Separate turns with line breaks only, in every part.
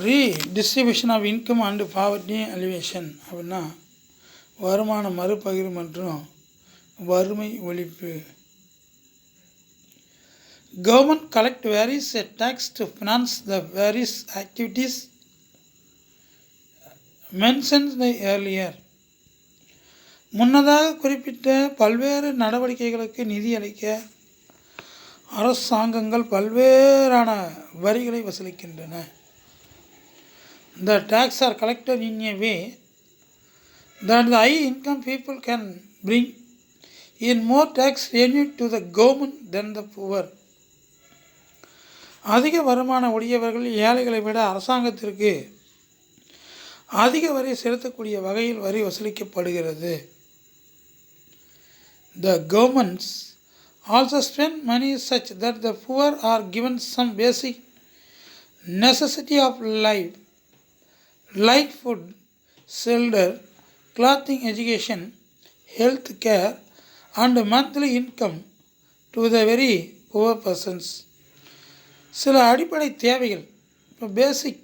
Redistribution of income and poverty alleviation அப்படின்னா வருமான மறுபகிர்வு மற்றும் வறுமை ஒழிப்பு. Government collect various tax to finance the various activities mentioned earlier. முன்னதாக குறிப்பிட்ட பல்வேறு நடவடிக்கைகளுக்கு நிதி அளிக்க அரசாங்கங்கள் பல்வேறான வரிகளை வசூலிக்கின்றன. The tax are collected in a way that the high income people can bring in more tax revenue to the government than the poor. அதிக வருமான உடையவர்கள் ஏழைகளை விட அரசாங்கத்திற்கு அதிக வரி செலுத்தக்கூடிய வகையில் வரி வசூலிக்கப்படுகிறது. The governments also spend money such that the poor are given some basic necessity of life like food, shelter, clothing, education, health care and monthly income to the very poor persons. சில அடிப்படை தேவைகள், இப்போ பேசிக்,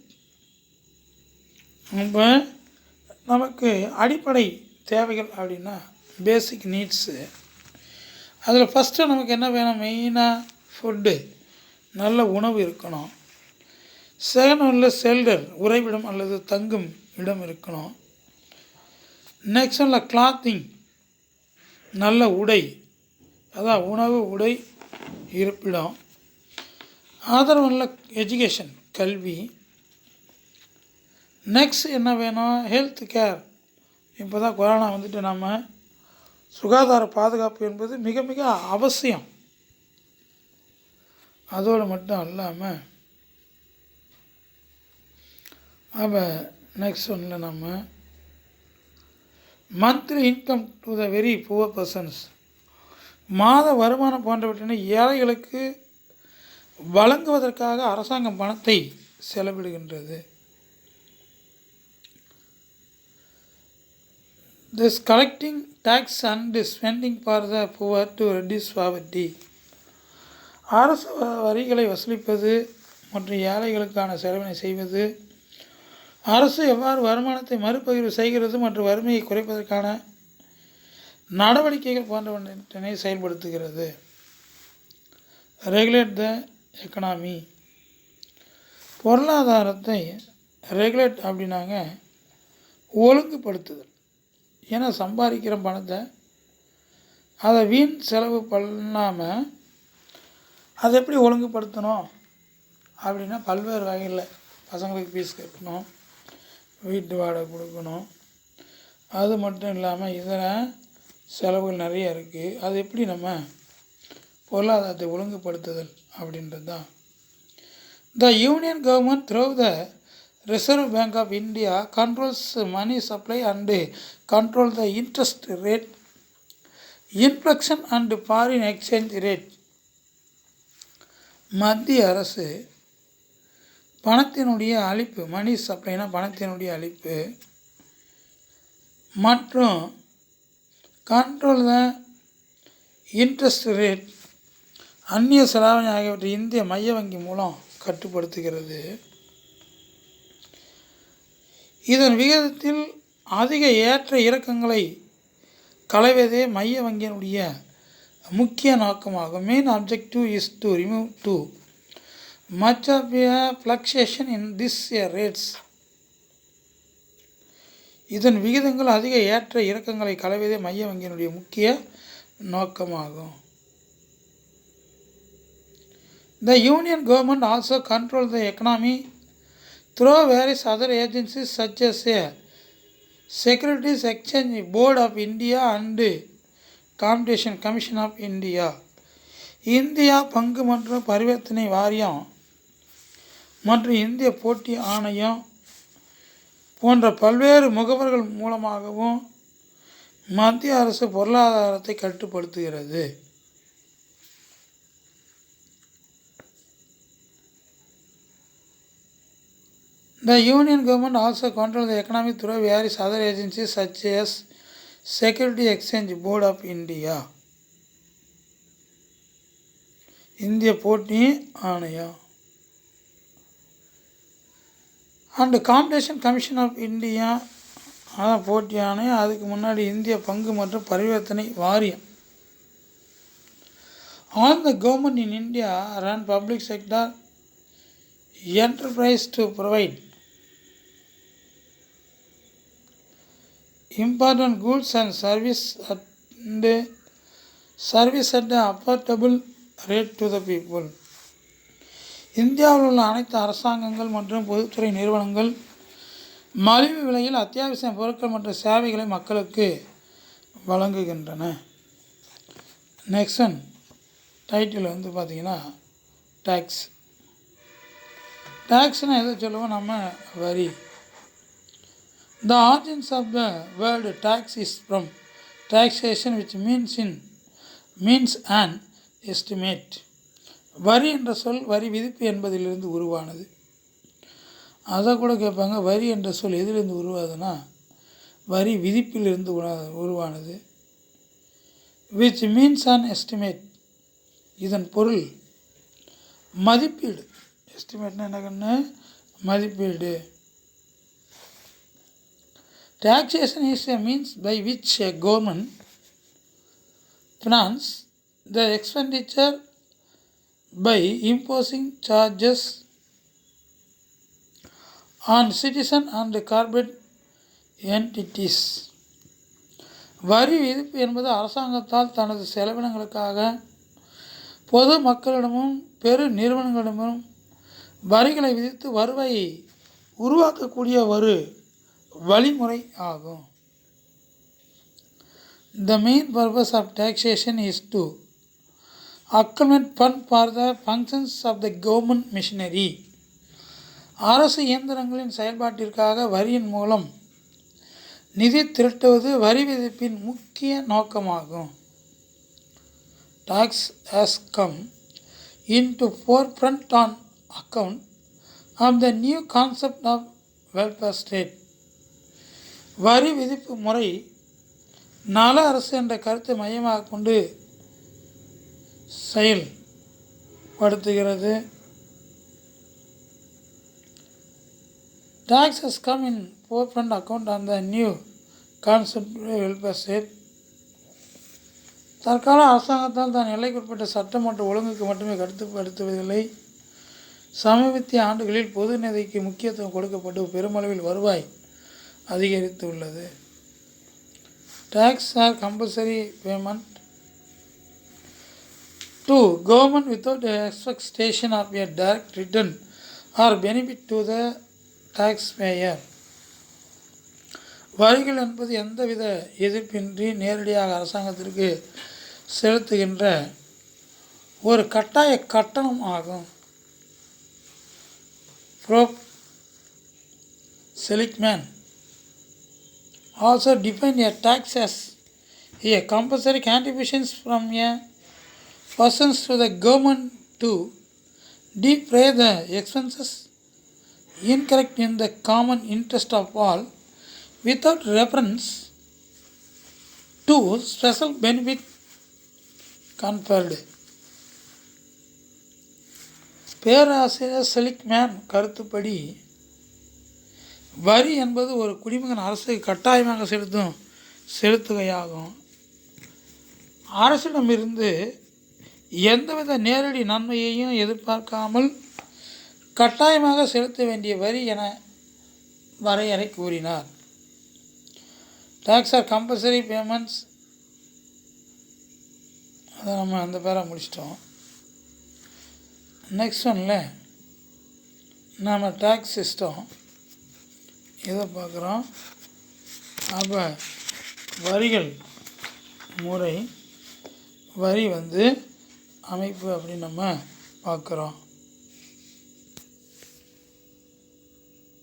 இப்போ நமக்கு அடிப்படை தேவைகள் அப்படின்னா பேசிக் needs. அதில் ஃபஸ்ட்டு நமக்கு என்ன வேணும்? மெயினாக ஃபுட்டு, நல்ல உணவு இருக்கணும். செகண்ட் ஒன்றில் ஷெல்டர், உறைவிடம் அல்லது தங்கும் இடம் இருக்கணும். நெக்ஸ்ட் ஒன்றில் கிளாத்திங், நல்ல உடை, அதான் உணவு, உடை, இருப்பிடம். அதர் ஒன்றில் எஜுகேஷன், கல்வி. நெக்ஸ்ட் என்ன வேணும்? Health care. இப்போ தான் கொரோனா வந்துட்டு நம்ம சுகாதார பாதுகாப்பு என்பது மிக மிக அவசியம். அதோடு மட்டும் இல்லாமல் அப்போ நெக்ஸ்ட் ஒன்றில் நம்ம monthly income to the very poor persons, மாத வருமானம் போன்றவற்றினை ஏழைகளுக்கு வழங்குவதற்காக அரசாங்கம் பணத்தை செலவிடுகின்றது. This collecting tax and spending for the poor to reduce poverty. அரசு வரிகளை வசூலிப்பது மற்றும் ஏழைகளுக்கான செலவினை செய்வது, அரசு எவ்வாறு வருமானத்தை மறுபகிர்வு செய்கிறது மற்றும் வறுமையை குறைப்பதற்கான நடவடிக்கைகள் போன்றவற்றினை செயல்படுத்துகிறது. ரெகுலேட் த எக்கனாமி. பொருளாதாரத்தை ரெகுலேட் அப்படின்னாங்க ஒழுங்குபடுத்துதல். ஏன்னா சம்பாதிக்கிற பணத்தை அதை வீண் செலவு பண்ணாமல் அதை எப்படி ஒழுங்குபடுத்தணும் அப்படின்னா பல்வேறு வகையில் பசங்களுக்கு ஃபீஸ் கட்டணும், வீட்டு வாடகை கொடுக்கணும். அது மட்டும் இல்லாமல் இதர செலவுகள் நிறைய இருக்குது. அது எப்படி நம்ம பொருளாதாரத்தை ஒழுங்குபடுத்துதல் அப்படின்றது தான். The union government through the Reserve Bank of India controls money supply and control the interest rate, inflation and foreign exchange rate. மத்திய அரசு பணத்தினுடைய அளிப்பு, மணி சப்ளைனா பணத்தினுடைய அளிப்பு, மற்றும் கண்ட்ரோல் த இன்ட்ரெஸ்ட் ரேட், அந்நிய செலாவணி ஆகியவற்றை இந்திய மைய வங்கி மூலம் கட்டுப்படுத்துகிறது. இதன் விகிதத்தில் அதிக ஏற்ற இறக்கங்களை களைவதே மைய வங்கியினுடைய முக்கிய நோக்கமாகும். Main objective is to remove too much of a fluctuation in this rates. இதன் விகிதங்கள் அதிக ஏற்ற இறக்கங்களை களைவதே மைய வங்கியினுடைய முக்கிய நோக்கமாகும். The union government also controls the economy through various other agencies such as a Securities Exchange Board of India and Competition Commission of India. India பங்கு மற்றும் பரிவர்த்தனை வாரியம் மற்றும் இந்திய போட்டி ஆணையம் போன்ற பல்வேறு முகவர்கள் மூலமாகவும் மத்திய அரசு பொருளாதாரத்தை கட்டுப்படுத்துகிறது. The union government also controls the economy through various other agencies such as Securities Exchange Board of India. இந்திய போட்டி ஆணையம். And Competition Commission of India, அதான் போட்டி ஆணையம். அதுக்கு முன்னாடி இந்திய பங்கு மற்றும் பரிவர்த்தனை வாரியம். All the government in India run public sector enterprise to provide important goods and service at an affordable rate to the people. இந்தியாவில் உள்ள அனைத்து அரசாங்கங்கள் மற்றும் பொதுத்துறை நிறுவனங்கள் மலிவு விலையில் அத்தியாவசிய பொருட்கள் மற்றும் சேவைகளை மக்களுக்கு வழங்குகின்றன. நெக்ஸ்ட் ஒன் டைட்டில் வந்து பார்த்திங்கன்னா டேக்ஸ். டேக்ஸ்னால் எதை சொல்லுவோம் நம்ம? வரி. The origins of the word tax is from taxation which means an estimate. வரி என்ற சொல் வரி விதிப்பு என்பதிலிருந்து உருவானது. அதை கூட கேட்பாங்க, வரி என்ற சொல் எதிலிருந்து உருவாதுன்னா வரி விதிப்பிலிருந்து உருவானது. Which means an estimate. இதன் பொருள் மதிப்பீடு. எஸ்டிமேட்னா என்ன கண்ணு? மதிப்பீடு. Taxation is a means by which a government finance the expenditure by imposing charges on citizen and corporate entities. வரி விதிப்பு என்பது அரசாங்கத்தால் தனது செலவினங்களுக்காக பொது மக்களிடமும் பெரு நிறுவனங்களிடமும் வரிகளை விதித்து வருவாயை உருவாக்கக்கூடிய ஒரு வழிமுறை ஆகும். The main purpose of taxation is to accumulate fund for the functions of the government machinery. அரசு இயந்திரங்களின் செயல்பாட்டிற்காக வரியின் மூலம் நிதி திரட்டுவது வரி விதிப்பின் முக்கிய நோக்கமாகும். Tax has come into forefront on account of the new concept of welfare state. வரி விதிப்பு முறை நல அரசு என்ற கருத்தை மையமாக கொண்டு செயல்படுத்துகிறது. Tax has come in forefront account on the new concept of welfare state. தற்கால அரசாங்கத்தால் தான் எல்லைக்குட்பட்ட சட்டம் மற்றும் ஒழுங்குக்கு மட்டுமே கட்டுப்படுத்துவதில்லை. சமீபத்திய ஆண்டுகளில் பொது நிதிக்கு முக்கியத்துவம் கொடுக்கப்பட்டு பெருமளவில் வருவாய் அதிகரித்து உள்ளது. Tax are compulsory payment to government without expectation of a direct return or benefit to the tax payer. வரிகள் என்பது எந்தவித எதிர்ப்பின்றி நேரடியாக அரசாங்கத்திற்கு செலுத்துகின்ற ஒரு கட்டாய கட்டணம் ஆகும். Seligman also defined a tax as a compulsory contributions from a persons to the government to defray the expenses incurred in the common interest of all without reference to special benefit conferred. பேராசிரியர் Seligman கருத்துப்படி வரி என்பது ஒரு குடிமகன் அரசுக்கு கட்டாயமாக செலுத்துகையாகும். அரசிடமிருந்து எந்தவித நேரடி நன்மையையும் எதிர்பார்க்காமல் கட்டாயமாக செலுத்த வேண்டிய வரி என வரையறை கூறினார். டேக்ஸ் ஆர் கம்பல்சரி பேமெண்ட்ஸ், அதை நம்ம அந்த பேரை முடிச்சிட்டோம். நெக்ஸ்ட் ஒன்னில் நம்ம டேக்ஸ் சிஸ்டம் இதை பார்க்குறோம். அப்போ வரிகள் முறை, வரி அமைப்பு அப்படின்னு நம்ம பார்க்குறோம்.